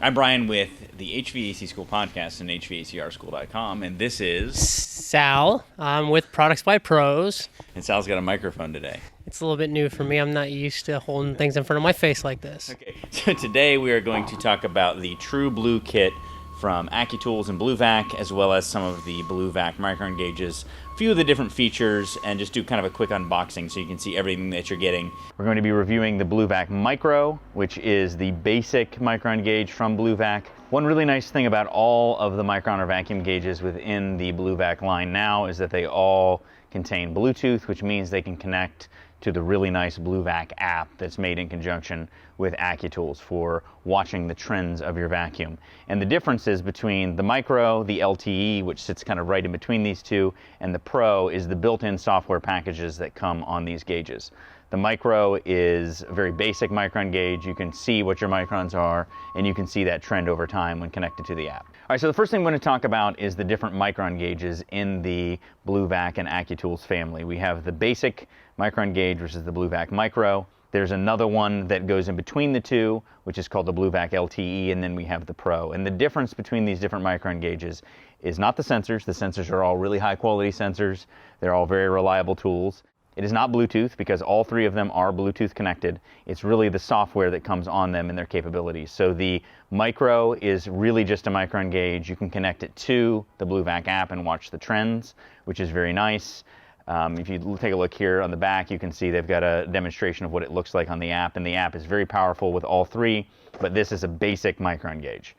I'm Bryan with the HVAC School Podcast and HVACRschool.com, and this is... Sal. I'm with ProductsByPros. And Sal's got a microphone today. It's a little bit new for me. I'm not used to holding things in front of my face like this. Okay, so today we are going to talk about the TruBlu Kit from AccuTools and BluVac, as well as some of the BluVac micron gauges, a few of the different features, and just do kind of a quick unboxing so you can see everything that you're getting. We're going to be reviewing the BluVac Micro, which is the basic micron gauge from BluVac. One really nice thing about all of the micron or vacuum gauges within the BluVac line now is that they all contain Bluetooth, which means they can connect to the really nice BluVac app that's made in conjunction with AccuTools for watching the trends of your vacuum. And the differences between the Micro, the LTE, which sits kind of right in between these two, and the Pro is the built-in software packages that come on these gauges. The Micro is a very basic micron gauge. You can see what your microns are, and you can see that trend over time when connected to the app. All right, so the first thing we're going to talk about is the different micron gauges in the BluVac and AccuTools family. We have the basic micron gauge, which is the BluVac Micro. There's another one that goes in between the two, which is called the BluVac LTE, and then we have the Pro. And the difference between these different micron gauges is not the sensors. The sensors are all really high quality sensors. They're all very reliable tools. It is not Bluetooth because all three of them are Bluetooth connected. It's really the software that comes on them and their capabilities. So the Micro is really just a micron gauge. You can connect it to the BluVac app and watch the trends, which is very nice. If you take a look here on the back, you can see they've got a demonstration of what it looks like on the app, and the app is very powerful with all three, but this is a basic micron gauge.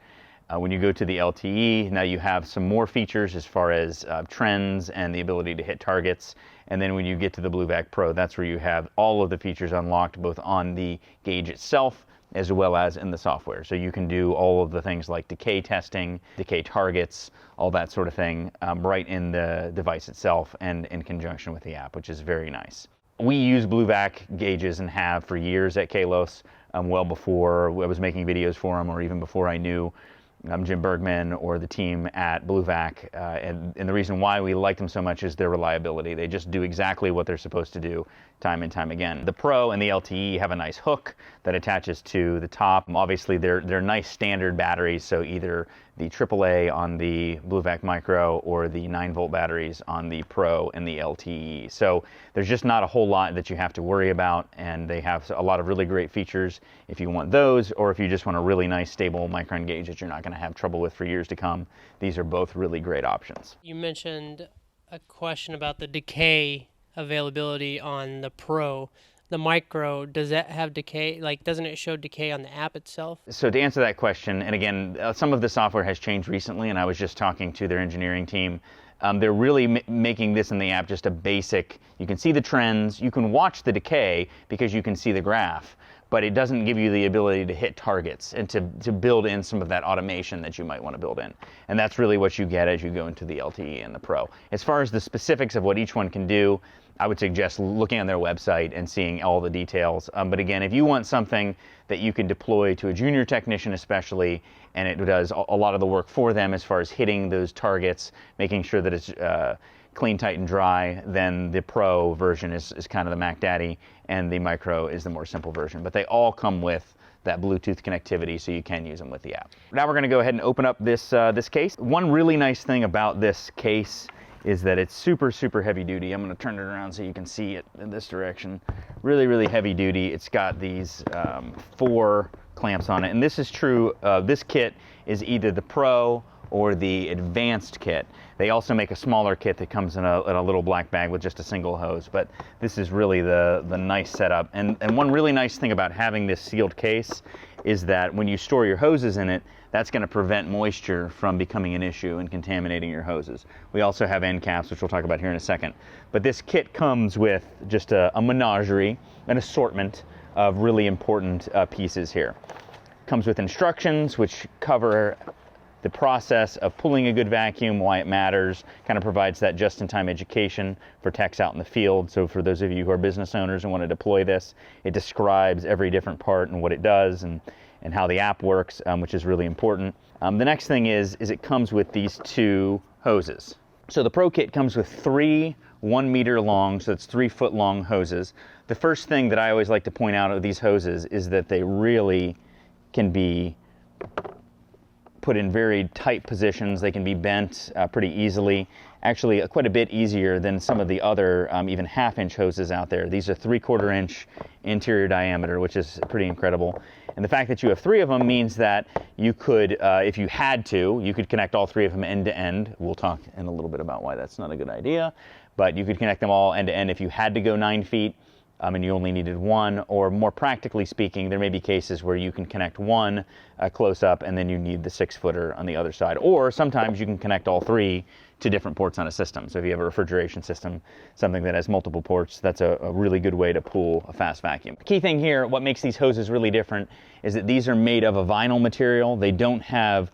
When you go to the LTE, now you have some more features as far as trends and the ability to hit targets. And then when you get to the BluVac Pro, that's where you have all of the features unlocked, both on the gauge itself as well as in the software. So you can do all of the things like decay testing, decay targets, all that sort of thing, right in the device itself and in conjunction with the app, which is very nice. We use BluVac gauges and have for years at Kalos, well before I was making videos for them, or even before I knew Jim Bergman or the team at BluVac, and the reason why we like them so much is their reliability. They just do exactly what they're supposed to do time and time again. The Pro and the LTE have a nice hook that attaches to the top. Obviously they're nice standard batteries, so either the AAA on the BluVac Micro or the 9-volt batteries on the Pro and the LTE. So there's just not a whole lot that you have to worry about, and they have a lot of really great features if you want those, or if you just want a really nice stable micron gauge that you're not going to have trouble with for years to come. These are both really great options. You mentioned a question about the decay availability on the Pro. The Micro, does that have decay? Like, doesn't it show decay on the app itself? So to answer that question, and again, some of the software has changed recently, and I was just talking to their engineering team. They're really making this in the app just a basic, you can see the trends, you can watch the decay because you can see the graph, but it doesn't give you the ability to hit targets and to build in some of that automation that you might want to build in. And that's really what you get as you go into the LTE and the Pro. As far as the specifics of what each one can do, I would suggest looking on their website and seeing all the details. But again, if you want something that you can deploy to a junior technician especially, and it does a lot of the work for them as far as hitting those targets, making sure that it's clean, tight, and dry, then the Pro version is kind of the Mac Daddy, and the Micro is the more simple version. But they all come with that Bluetooth connectivity, so you can use them with the app. Now we're going to go ahead and open up this case. One really nice thing about this case is that it's super, super heavy duty. I'm going to turn it around so you can see it in this direction. Really, really heavy duty. It's got these 4 clamps on it, and this is true. This kit is either the Pro or the advanced kit. They also make a smaller kit that comes in a little black bag with just a single hose, but this is really the nice setup. And one really nice thing about having this sealed case is that when you store your hoses in it, that's going to prevent moisture from becoming an issue and contaminating your hoses. We also have end caps, which we'll talk about here in a second. But this kit comes with just a menagerie, an assortment of really important pieces here. Comes with instructions which cover the process of pulling a good vacuum, why it matters, kind of provides that just-in-time education for techs out in the field. So for those of you who are business owners and want to deploy this, it describes every different part and what it does and how the app works, which is really important. The next thing is it comes with these 2 hoses. So the Pro Kit comes with 3 1 meter long, so it's 3 foot long hoses. The first thing that I always like to point out of these hoses is that they really can be put in very tight positions. They can be bent pretty easily. Actually, quite a bit easier than some of the other even half-inch hoses out there. These are 3/4 inch interior diameter, which is pretty incredible. And the fact that you have 3 of them means that you could, if you had to, you could connect all 3 of them end to end. We'll talk in a little bit about why that's not a good idea, but you could connect them all end to end if you had to go 9 feet. And you only needed 1, or more practically speaking, there may be cases where you can connect 1 close up and then you need the 6-footer on the other side. Or sometimes you can connect all 3 to different ports on a system. So if you have a refrigeration system, something that has multiple ports, that's a really good way to pull a fast vacuum. Key thing here, what makes these hoses really different is that these are made of a vinyl material. They don't have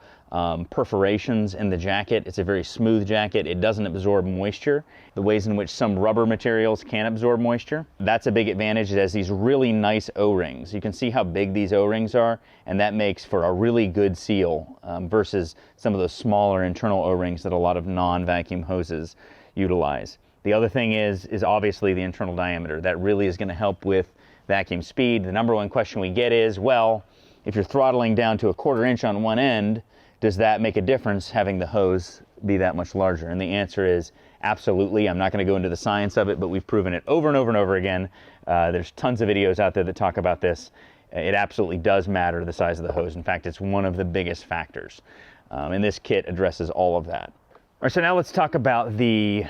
perforations in the jacket. It's a very smooth jacket. It doesn't absorb moisture the ways in which some rubber materials can absorb moisture. That's a big advantage. It has these really nice O-rings. You can see how big these O-rings are, and that makes for a really good seal versus some of those smaller internal O-rings that a lot of non-vacuum hoses utilize. The other thing is obviously the internal diameter. That really is going to help with vacuum speed. The number one question we get is, well, if you're throttling down to 1/4 inch on one end, does that make a difference having the hose be that much larger? And the answer is absolutely. I'm not going to go into the science of it, but we've proven it over and over and over again. There's tons of videos out there that talk about this. It absolutely does matter the size of the hose. In fact, it's one of the biggest factors. And this kit addresses all of that. All right, so now let's talk about the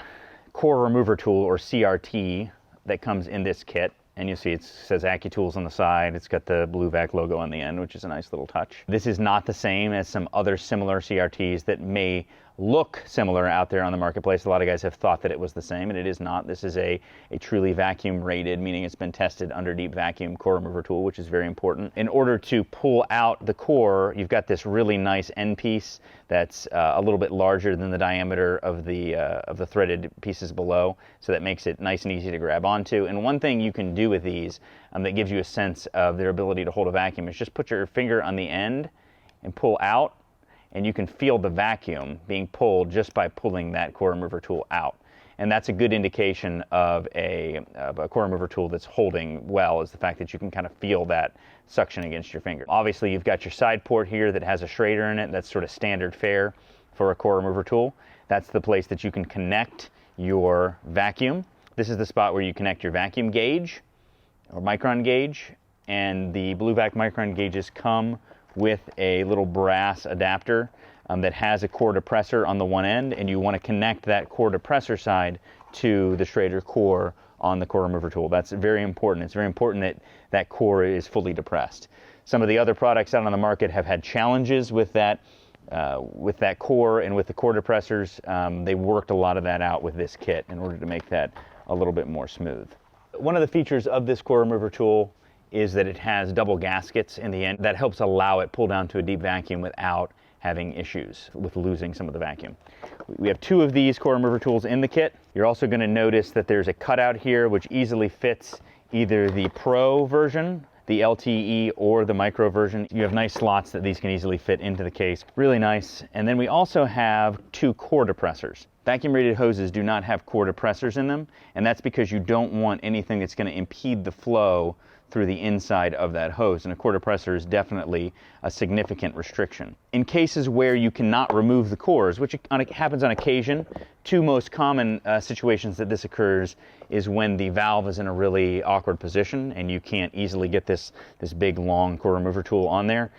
core remover tool, or CRT, that comes in this kit. And you see it says AccuTools on the side. It's got the BluVac logo on the end, which is a nice little touch. This is not the same as some other similar CRTs that may look similar out there on the marketplace. A lot of guys have thought that it was the same, and it is not. This is a truly vacuum rated, meaning it's been tested under deep vacuum core remover tool, which is very important. In order to pull out the core, you've got this really nice end piece that's a little bit larger than the diameter of the threaded pieces below, so that makes it nice and easy to grab onto. And one thing you can do with these that gives you a sense of their ability to hold a vacuum is just put your finger on the end and pull out, and you can feel the vacuum being pulled just by pulling that core remover tool out. And that's a good indication of a core remover tool that's holding well, is the fact that you can kind of feel that suction against your finger. Obviously, you've got your side port here that has a Schrader in it. That's sort of standard fare for a core remover tool. That's the place that you can connect your vacuum. This is the spot where you connect your vacuum gauge or micron gauge, and the BluVac micron gauges come with a little brass adapter that has a core depressor on the one end, and you want to connect that core depressor side to the Schrader core on the core remover tool. That's very important. It's very important that that core is fully depressed. Some of the other products out on the market have had challenges with that core and with the core depressors. They worked a lot of that out with this kit in order to make that a little bit more smooth. One of the features of this core remover tool is that it has double gaskets in the end. That helps allow it pull down to a deep vacuum without having issues with losing some of the vacuum. We have 2 of these core remover tools in the kit. You're also going to notice that there's a cutout here which easily fits either the Pro version, the LTE, or the Micro version. You have nice slots that these can easily fit into the case. Really nice. And then we also have 2 core depressors. Vacuum rated hoses do not have core depressors in them, and that's because you don't want anything that's going to impede the flow through the inside of that hose, and a core depressor is definitely a significant restriction. In cases where you cannot remove the cores, which happens on occasion, 2 most common situations that this occurs is when the valve is in a really awkward position and you can't easily get this big long core remover tool on there.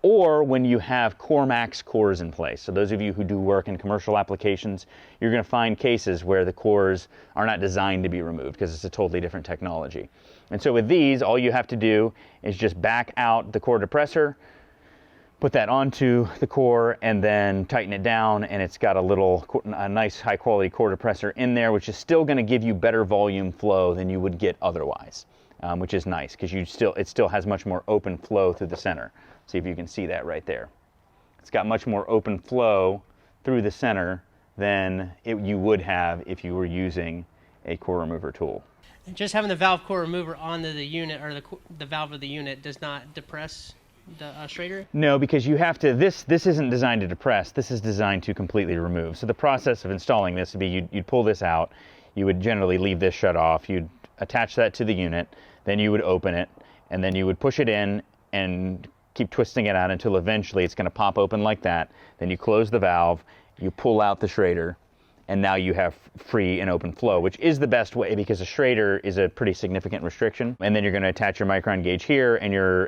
Or when you have CoreMax cores in place. So those of you who do work in commercial applications, you're going to find cases where the cores are not designed to be removed because it's a totally different technology. And so with these, all you have to do is just back out the core depressor, put that onto the core, and then tighten it down, and it's got a nice high quality core depressor in there, which is still going to give you better volume flow than you would get otherwise, which is nice because it still has much more open flow through the center. See if you can see that right there. It's got much more open flow through the center than you would have if you were using a core remover tool. And just having the valve core remover onto the unit, or the valve of the unit, does not depress the Schrader? No, because you have to, this isn't designed to depress, this is designed to completely remove. So the process of installing this would be you'd pull this out, you would generally leave this shut off, you'd attach that to the unit, then you would open it, and then you would push it in and keep twisting it out until eventually it's going to pop open like that. Then you close the valve, you pull out the Schrader, and now you have free and open flow, which is the best way because a Schrader is a pretty significant restriction. And then you're going to attach your micron gauge here, and your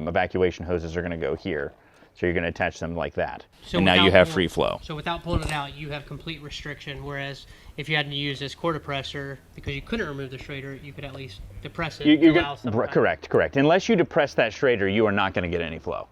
evacuation hoses are going to go here. So you're going to attach them like that. So and now you have free flow. So without pulling it out, you have complete restriction, whereas if you had to use this core depressor, because you couldn't remove the Schrader, you could at least depress it. Correct. Unless you depress that Schrader, you are not going to get any flow.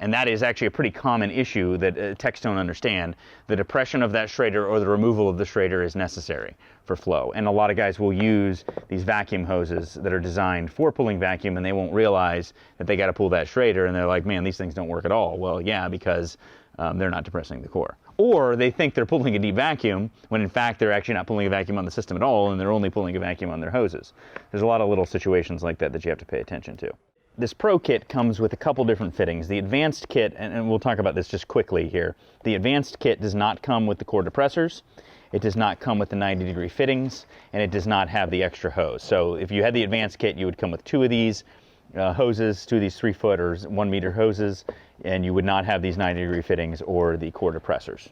And that is actually a pretty common issue that techs don't understand. The depression of that Schrader or the removal of the Schrader is necessary for flow. And a lot of guys will use these vacuum hoses that are designed for pulling vacuum, and they won't realize that they got to pull that Schrader, and they're like, man, these things don't work at all. Well, yeah, because they're not depressing the core. Or they think they're pulling a deep vacuum, when in fact they're actually not pulling a vacuum on the system at all, and they're only pulling a vacuum on their hoses. There's a lot of little situations like that that you have to pay attention to. This Pro kit comes with a couple different fittings. The advanced kit, and we'll talk about this just quickly here, the advanced kit does not come with the core depressors, it does not come with the 90-degree fittings, and it does not have the extra hose. So if you had the advanced kit, you would come with two of these hoses, two of these 3-foot or 1-meter hoses, and you would not have these 90-degree fittings or the core depressors.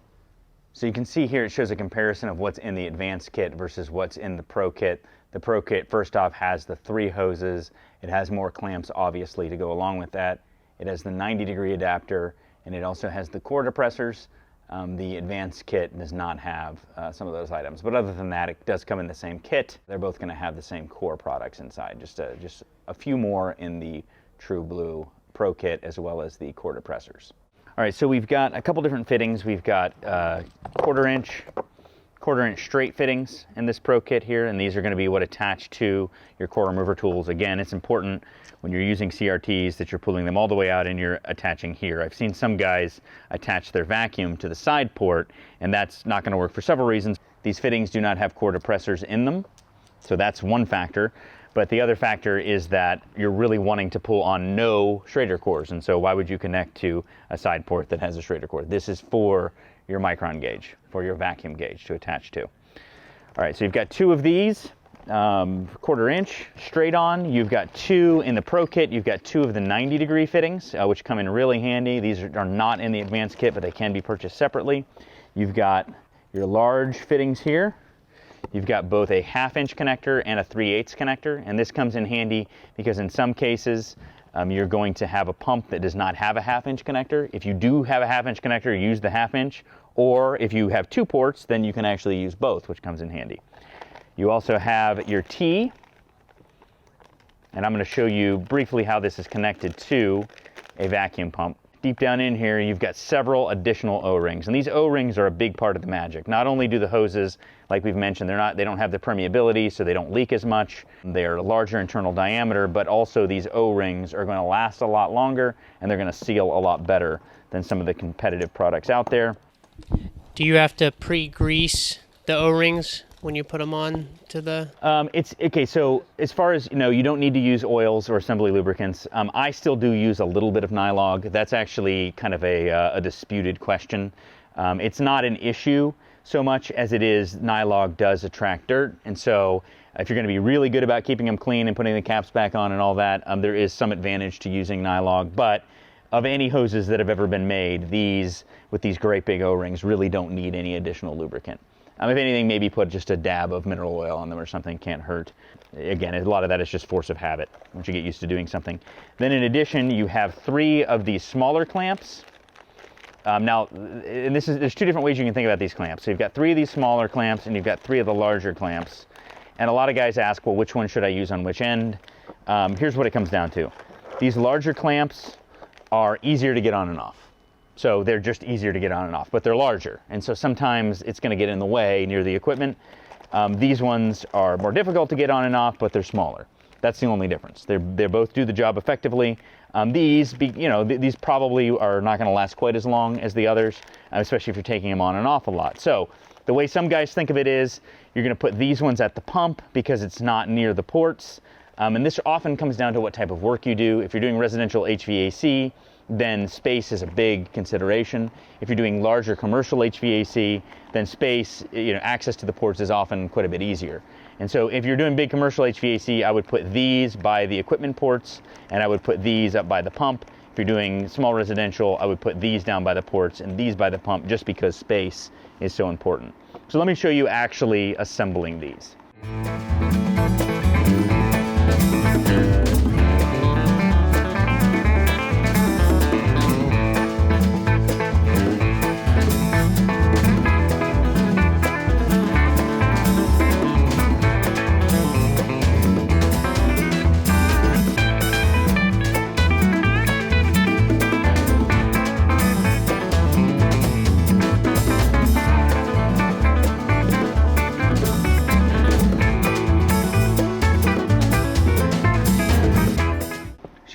So you can see here it shows a comparison of what's in the advanced kit versus what's in the Pro kit. The Pro kit, first off, has the 3 hoses. It has more clamps, obviously, to go along with that. It has the 90-degree adapter, and it also has the core depressors. The advanced kit does not have some of those items. But other than that, it does come in the same kit. They're both going to have the same core products inside, just a few more in the TruBlu Pro kit as well as the core depressors. All right, so we've got a couple different fittings. We've got quarter-inch straight fittings in this Pro kit here, and these are going to be what attach to your core remover tools. Again, it's important when you're using CRTs that you're pulling them all the way out and you're attaching here. I've seen some guys attach their vacuum to the side port, and that's not going to work for several reasons. These fittings do not have core depressors in them, so that's one factor. But the other factor is that you're really wanting to pull on no Schrader cores, and so why would you connect to a side port that has a Schrader core? This is for your micron gauge, for your vacuum gauge to attach to. All right, so you've got 2 of these, quarter-inch straight on. You've got 2 in the Pro kit. You've got 2 of the 90-degree fittings, which come in really handy. These are not in the advanced kit, but they can be purchased separately. You've got your large fittings here. You've got both a 1/2-inch connector and a 3/8 connector, and this comes in handy because in some cases you're going to have a pump that does not have a 1/2-inch connector. If you do have a 1/2-inch connector, use the 1/2-inch, or if you have 2 ports, then you can actually use both, which comes in handy. You also have your T, and I'm going to show you briefly how this is connected to a vacuum pump. Deep down in here, you've got several additional O-rings, and these O-rings are a big part of the magic. Not only do the hoses, like we've mentioned, they don't have the permeability, so they don't leak as much. They're a larger internal diameter, but also these O-rings are going to last a lot longer, and they're going to seal a lot better than some of the competitive products out there. Do you have to pre-grease the O-rings when you put them on to the... It's okay, so as far as, you don't need to use oils or assembly lubricants. I still do use a little bit of Nylog. That's actually kind of a disputed question. It's not an issue so much as it is Nylog does attract dirt, and so if you're going to be really good about keeping them clean and putting the caps back on and all that, there is some advantage to using Nylog. But of any hoses that have ever been made, these with these great big O-rings really don't need any additional lubricant. If anything, maybe put just a dab of mineral oil on them or something, can't hurt. Again, a lot of that is just force of habit once you get used to doing something. Then in addition, you have 3 of these smaller clamps. Now, and there's 2 different ways you can think about these clamps. So you've got 3 of these smaller clamps and you've got 3 of the larger clamps. And a lot of guys ask, well, which one should I use on which end? Here's what it comes down to. These larger clamps are easier to get on and off. So they're just easier to get on and off, but they're larger. And so sometimes it's going to get in the way near the equipment. These ones are more difficult to get on and off, but they're smaller. That's the only difference. They both do the job effectively. These probably are not going to last quite as long as the others, especially if you're taking them on and off a lot. So the way some guys think of it is you're going to put these ones at the pump because it's not near the ports. And this often comes down to what type of work you do. If you're doing residential HVAC, then space is a big consideration. If you're doing larger commercial HVAC, then space, access to the ports is often quite a bit easier. And so if you're doing big commercial HVAC, I would put these by the equipment ports, and I would put these up by the pump. If you're doing small residential, I would put these down by the ports and these by the pump just because space is so important. So let me show you actually assembling these.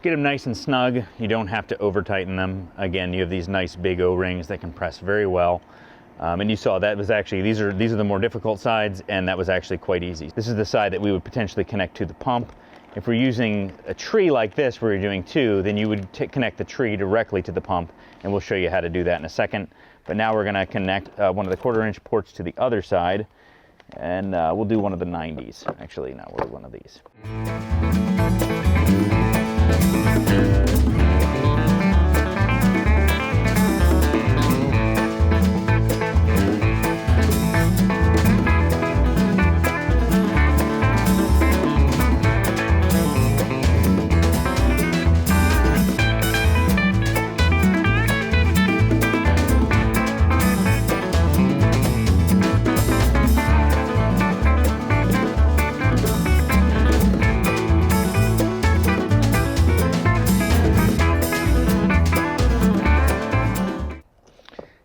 Get them nice and snug. You don't have to over tighten them. Again, you have these nice big O-rings that can press very well. And you saw that was actually, these are the more difficult sides, and that was actually quite easy. This is the side that we would potentially connect to the pump. If we're using a tree like this where you're doing two, then you would connect the tree directly to the pump, and we'll show you how to do that in a second. But now we're gonna connect one of the 1/4-inch ports to the other side, and we'll do one of the 90s. Actually, no, we'll do one of these.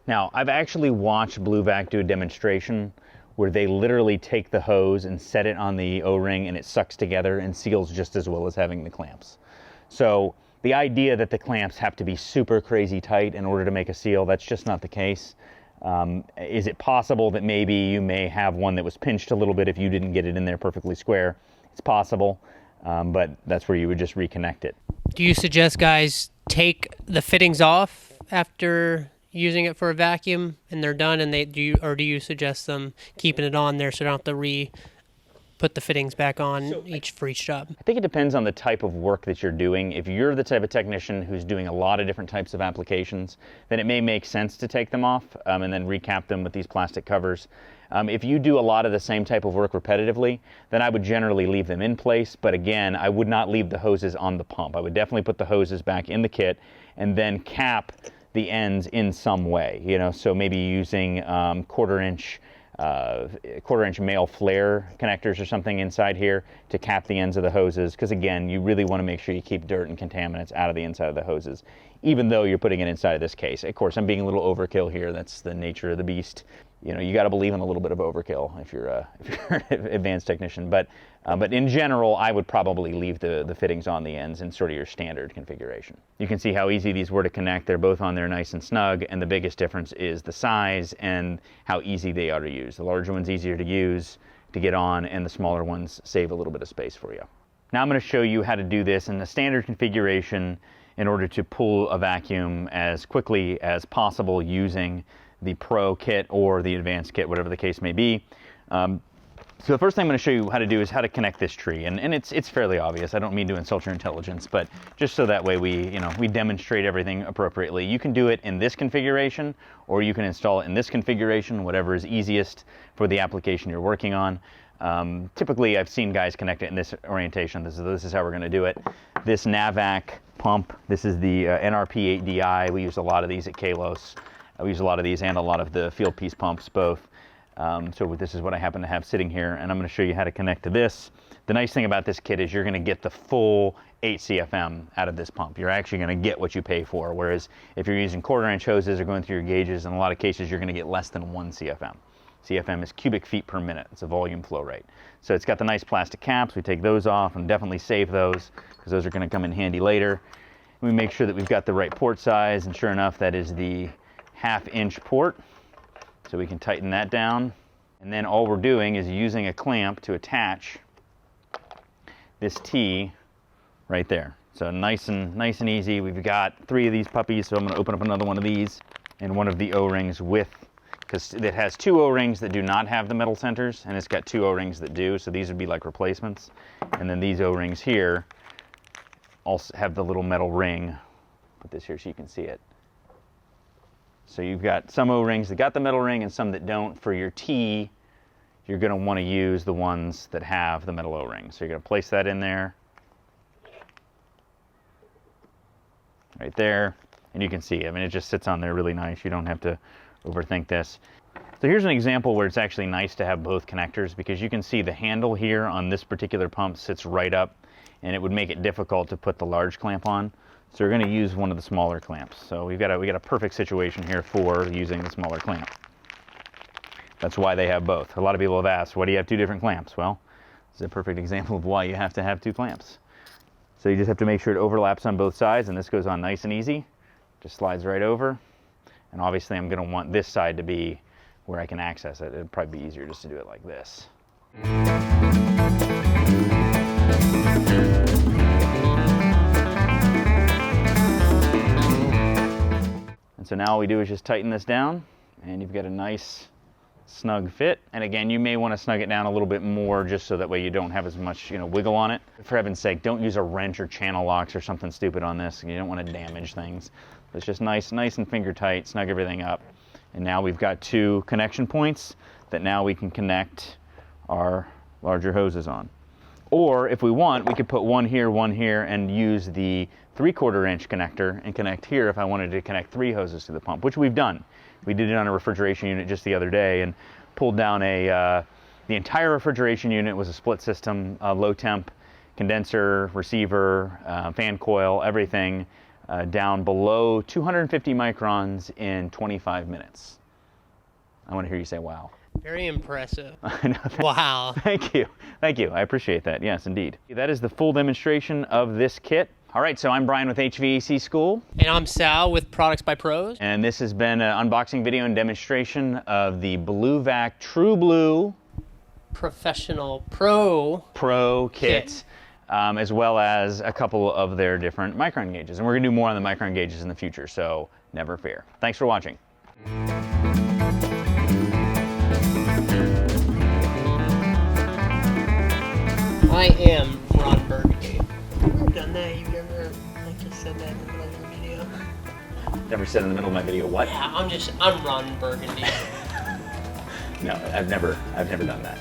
Now, I've actually watched BluVac do a demonstration where they literally take the hose and set it on the O-ring and it sucks together and seals just as well as having the clamps. So the idea that the clamps have to be super crazy tight in order to make a seal, that's just not the case. Is it possible that maybe you may have one that was pinched a little bit if you didn't get it in there perfectly square? It's possible, but that's where you would just reconnect it. Do you suggest guys take the fittings off after using it for a vacuum and they're done, and do you suggest them keeping it on there so they don't have to put the fittings back on for each job? I think it depends on the type of work that you're doing. If you're the type of technician who's doing a lot of different types of applications, then it may make sense to take them off and then recap them with these plastic covers. If you do a lot of the same type of work repetitively, then I would generally leave them in place. But again, I would not leave the hoses on the pump. I would definitely put the hoses back in the kit and then cap the ends in some way, so maybe using 1/4-inch male flare connectors or something inside here to cap the ends of the hoses, because again, you really want to make sure you keep dirt and contaminants out of the inside of the hoses, even though you're putting it inside of this case. Of course, I'm being a little overkill here. That's the nature of the beast. You got to believe in a little bit of overkill if you're an advanced technician. But in general, I would probably leave the fittings on the ends in sort of your standard configuration. You can see how easy these were to connect. They're both on there nice and snug, and the biggest difference is the size and how easy they are to use. The larger one's easier to use, to get on, and the smaller ones save a little bit of space for you. Now I'm going to show you how to do this in the standard configuration in order to pull a vacuum as quickly as possible using the Pro kit or the advanced kit, whatever the case may be. So the first thing I'm going to show you how to do is how to connect this tree, and it's fairly obvious. I don't mean to insult your intelligence, but just so that way we demonstrate everything appropriately. You can do it in this configuration, or you can install it in this configuration, whatever is easiest for the application you're working on. Typically, I've seen guys connect it in this orientation. This is how we're going to do it. This NAVAC pump. This is the NRP8DI. We use a lot of these at Kalos. We use a lot of these and a lot of the field piece pumps, both. So this is what I happen to have sitting here, and I'm going to show you how to connect to this. The nice thing about this kit is you're going to get the full 8 CFM out of this pump. You're actually going to get what you pay for, whereas if you're using 1/4-inch hoses or going through your gauges, in a lot of cases you're going to get less than 1 CFM. CFM is cubic feet per minute. It's a volume flow rate. So it's got the nice plastic caps. We take those off and definitely save those because those are going to come in handy later. We make sure that we've got the right port size, and sure enough, that is the 1/2-inch port. So we can tighten that down. And then all we're doing is using a clamp to attach this T right there. So nice and easy. We've got 3 of these puppies, so I'm going to open up another one of these and one of the O-rings because it has 2 O-rings that do not have the metal centers, and it's got 2 O-rings that do, so these would be like replacements. And then these O-rings here also have the little metal ring Put this here so you can see it. So you've got some O-rings that got the metal ring and some that don't. For your T, you're going to want to use the ones that have the metal O-ring. So you're going to place that in there. Right there. And you can see, I mean, it just sits on there really nice. You don't have to overthink this. So here's an example where it's actually nice to have both connectors, because you can see the handle here on this particular pump sits right up, and it would make it difficult to put the large clamp on. So we're going to use one of the smaller clamps. So we got a perfect situation here for using the smaller clamp. That's why they have both. A lot of people have asked, why do you have two different clamps? Well, this is a perfect example of why you have to have two clamps. So you just have to make sure it overlaps on both sides, and this goes on nice and easy. Just slides right over. And obviously I'm going to want this side to be where I can access it. It'd probably be easier just to do it like this. And so now all we do is just tighten this down, and you've got a nice snug fit. And again, you may want to snug it down a little bit more just so that way you don't have as much, wiggle on it. For heaven's sake, don't use a wrench or channel locks or something stupid on this. You don't want to damage things. It's just nice and finger tight, snug everything up. And now we've got two connection points that now we can connect our larger hoses on. Or if we want, we could put one here, and use the 3/4 inch connector and connect here if I wanted to connect 3 hoses to the pump, which we've done. We did it on a refrigeration unit just the other day and pulled down the entire refrigeration unit. Was a split system, low temp, condenser, receiver, fan coil, everything. Down below 250 microns in 25 minutes. I want to hear you say, wow. Very impressive. I know. Wow. Thank you. Thank you. I appreciate that. Yes, indeed. That is the full demonstration of this kit. All right, so I'm Brian with HVAC School. And I'm Sal with Products by Pros. And this has been an unboxing video and demonstration of the BluVac TruBlu Professional Pro Kit. As well as a couple of their different micron gauges. And we're going to do more on the micron gauges in the future, so never fear. Thanks for watching. I am Ron Burgundy. I've never done that. You've never just said that in the middle of your video. Never said in the middle of my video what? Yeah, I'm Ron Burgundy. No, I've never done that.